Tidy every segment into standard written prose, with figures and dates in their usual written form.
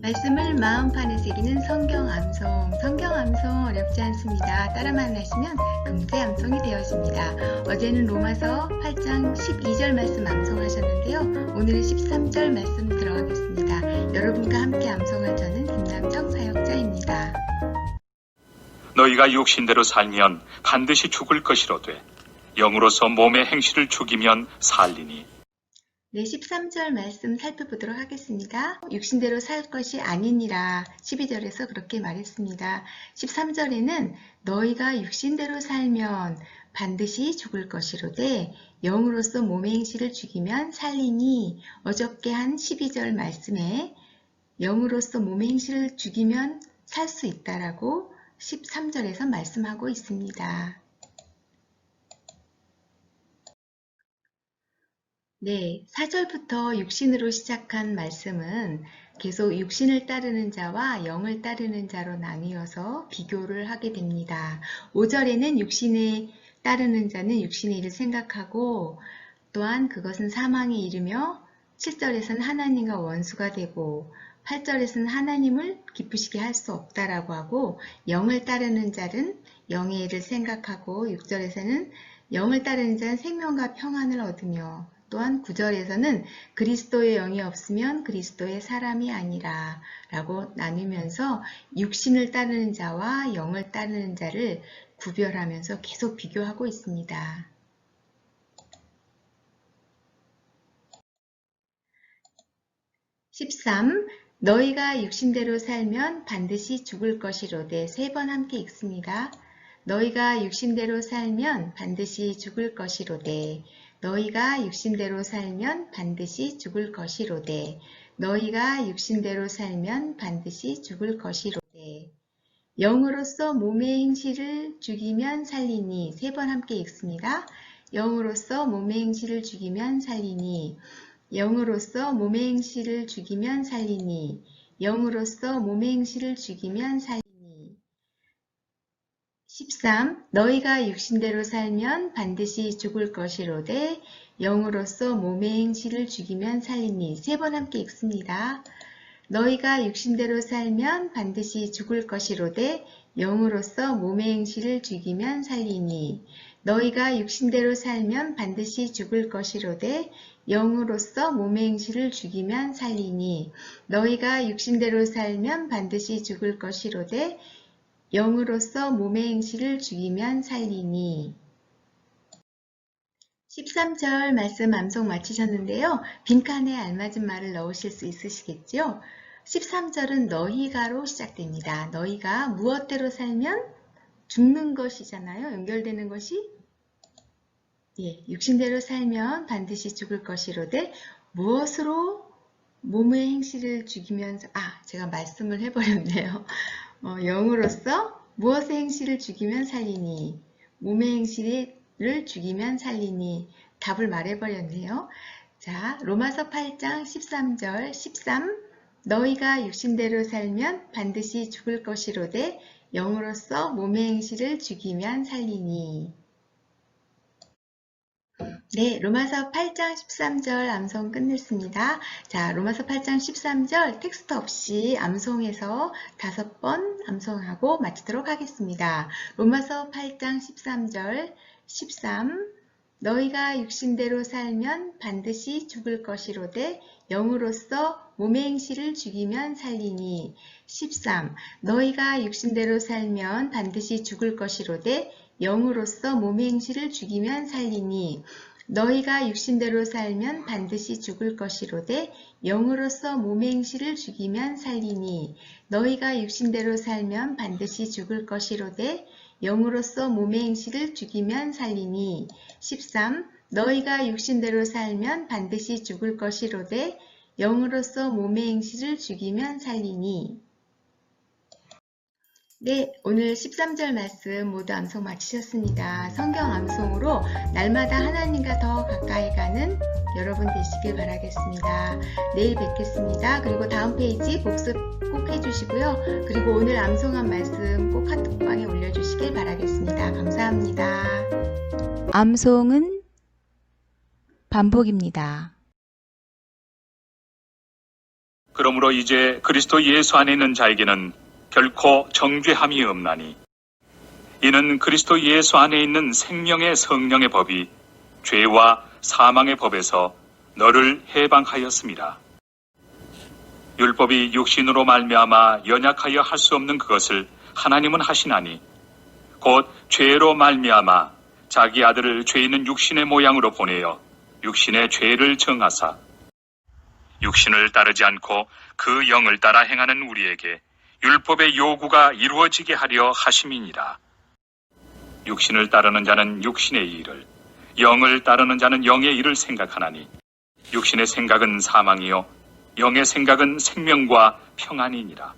말씀을 마음판에 새기는 성경 암송. 성경 암송 어렵지 않습니다. 따라만 하시면 금세 암송이 되어집니다. 어제는 로마서 8장 12절 말씀 암송하셨는데요. 오늘은 13절 말씀 들어가겠습니다. 여러분과 함께 암송할 저는 김남정 사역자입니다. 너희가 육신대로 살면 반드시 죽을 것이로되 영으로서 몸의 행실을 죽이면 살리니. 네, 13절 말씀 살펴보도록 하겠습니다. 육신대로 살 것이 아니니라 12절에서 그렇게 말했습니다. 13절에는 너희가 육신대로 살면 반드시 죽을 것이로되 영으로서 몸의 행실을 죽이면 살리니, 어저께 한 12절 말씀에 영으로서 몸의 행실을 죽이면 살 수 있다라고 13절에서 말씀하고 있습니다. 네, 4절부터 육신으로 시작한 말씀은 계속 육신을 따르는 자와 영을 따르는 자로 나뉘어서 비교를 하게 됩니다. 5절에는 육신에 따르는 자는 육신의 일을 생각하고 또한 그것은 사망에 이르며 7절에서는 하나님과 원수가 되고 8절에서는 하나님을 기쁘시게 할 수 없다라고 하고, 영을 따르는 자는 영의 일을 생각하고 6절에서는 영을 따르는 자는 생명과 평안을 얻으며, 또한 9절에서는 그리스도의 영이 없으면 그리스도의 사람이 아니라 라고 나누면서 육신을 따르는 자와 영을 따르는 자를 구별하면서 계속 비교하고 있습니다. 13. 너희가 육신대로 살면 반드시 죽을 것이로되. 3번 함께 읽습니다. 너희가 육신대로 살면 반드시 죽을 것이로되. 너희가 육신대로 살면 반드시 죽을 것이로되. 너희가 육신대로 살면 반드시 죽을 것이로되. 영으로서 몸의 행실을 죽이면 살리니. 3번 함께 읽습니다. 영으로서 몸의 행실을 죽이면 살리니. 영으로서 몸의 행실을 죽이면 살리니. 영으로서 몸의 행실을 죽이면 살리니. 13. 너희가 육신대로 살면 반드시 죽을 것이로되 영으로서 몸의 행실을 죽이면 살리니. 3번 함께 읽습니다. 너희가 육신대로 살면 반드시 죽을 것이로되 영으로서 몸의 행실을 죽이면 살리니. 너희가 육신대로 살면 반드시 죽을 것이로되 영으로서 몸의 행실을 죽이면 살리니. 너희가 육신대로 살면 반드시 죽을 것이로되 영으로서 몸의 행실을 죽이면 살리니. 13절 말씀 암송 마치셨는데요. 빈칸에 알맞은 말을 넣으실 수 있으시겠죠? 13절은 너희가로 시작됩니다. 너희가 무엇대로 살면 죽는 것이잖아요. 연결되는 것이. 육신대로 살면 반드시 죽을 것이로되 무엇으로 몸의 행실을 죽이면서, 제가 말씀을 해버렸네요. 영으로서 무엇의 행실을 죽이면 살리니. 몸의 행실을 죽이면 살리니. 답을 말해버렸네요. 자, 로마서 8장 13절 13. 너희가 육신대로 살면 반드시 죽을 것이로되 영으로서 몸의 행실을 죽이면 살리니. 네, 로마서 8장 13절 암송 끝냈습니다. 자, 로마서 8장 13절 텍스트 없이 암송해서 5번 암송하고 마치도록 하겠습니다. 로마서 8장 13절 13. 너희가 육신대로 살면 반드시 죽을 것이로되 영으로서 몸의 행실을 죽이면 살리니. 13. 너희가 육신대로 살면 반드시 죽을 것이로되 영으로서 몸의 행실을 죽이면 살리니. 너희가 육신대로 살면 반드시 죽을 것이로되 영으로서 몸의 행실을 죽이면 살리니. 너희가 육신대로 살면 반드시 죽을 것이로되 영으로서 몸의 행실을 죽이면 살리니. 13. 너희가 육신대로 살면 반드시 죽을 것이로되 영으로서 몸의 행실을 죽이면 살리니. 네, 오늘 13절 말씀 모두 암송 마치셨습니다. 성경 암송으로 날마다 하나님과 더 가까이 가는 여러분 되시길 바라겠습니다. 내일 뵙겠습니다. 그리고 다음 페이지 복습 꼭 해주시고요. 그리고 오늘 암송한 말씀 꼭 카톡방에 올려주시길 바라겠습니다. 감사합니다. 암송은 반복입니다. 그러므로 이제 그리스도 예수 안에 있는 자에게는 결코 정죄함이 없나니 이는 그리스도 예수 안에 있는 생명의 성령의 법이 죄와 사망의 법에서 너를 해방하였습니다. 율법이 육신으로 말미암아 연약하여 할 수 없는 그것을 하나님은 하시나니 곧 죄로 말미암아 자기 아들을 죄 있는 육신의 모양으로 보내어 육신의 죄를 정하사 육신을 따르지 않고 그 영을 따라 행하는 우리에게 율법의 요구가 이루어지게 하려 하심이니라. 육신을 따르는 자는 육신의 일을, 영을 따르는 자는 영의 일을 생각하나니 육신의 생각은 사망이요 영의 생각은 생명과 평안이니라.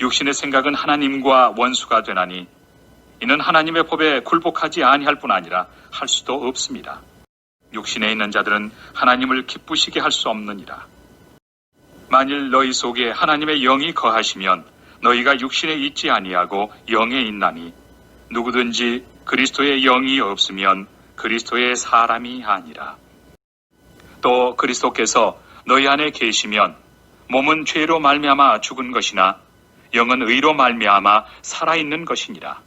육신의 생각은 하나님과 원수가 되나니 이는 하나님의 법에 굴복하지 아니할 뿐 아니라 할 수도 없습니다. 육신에 있는 자들은 하나님을 기쁘시게 할 수 없느니라. 만일 너희 속에 하나님의 영이 거하시면 너희가 육신에 있지 아니하고 영에 있나니 누구든지 그리스도의 영이 없으면 그리스도의 사람이 아니라. 또 그리스도께서 너희 안에 계시면 몸은 죄로 말미암아 죽은 것이나 영은 의로 말미암아 살아있는 것이니라.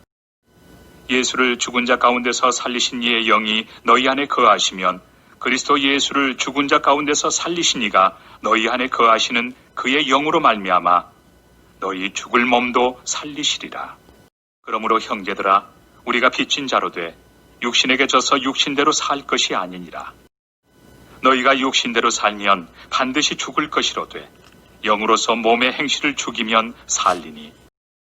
예수를 죽은 자 가운데서 살리신 이의 영이 너희 안에 거하시면 그리스도 예수를 죽은 자 가운데서 살리신 이가 너희 안에 거하시는 그의 영으로 말미암아 너희 죽을 몸도 살리시리라. 그러므로 형제들아 우리가 빚진 자로 돼 육신에게 져서 육신대로 살 것이 아니니라. 너희가 육신대로 살면 반드시 죽을 것이로되 영으로서 몸의 행실을 죽이면 살리니